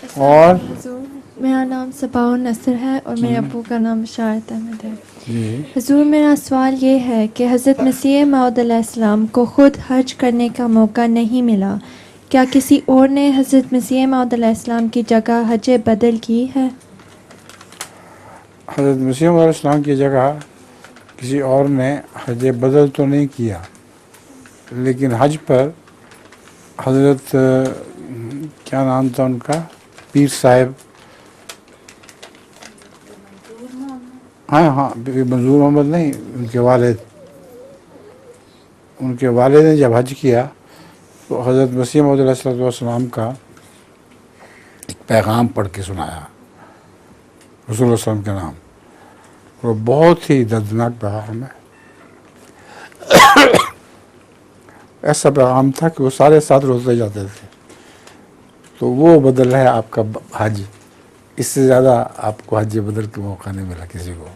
اور حضور میرا نام صباح نصر ہے اور میرے ابو کا نام بشارت احمد ہے. جی حضور میرا سوال یہ ہے کہ حضرت مسیح موعود علیہ السلام کو خود حج کرنے کا موقع نہیں ملا، کیا کسی اور نے حضرت مسیح موعود علیہ السلام کی جگہ حج بدل کی ہے؟ حضرت مسیح علیہ السلام کی جگہ کسی اور نے حج بدل تو نہیں کیا، لیکن حج پر حضرت کیا نام تھا ان کا، پیر صاحب، ہاں منظور محمد نہیں، ان کے والد نے جب حج کیا تو حضرت مسیح موعود علیہ السلام کا ایک پیغام پڑھ کے سنایا رسول اللہ علیہ وسلم کے نام. وہ بہت ہی دردناک پیغام ہے. ایسا پیغام تھا کہ وہ سارے ساتھ روزے جاتے تھے. تو وہ بدل ہے آپ کا حج، اس سے زیادہ آپ کو حج بدل کے موقع نہیں ملا کسی کو.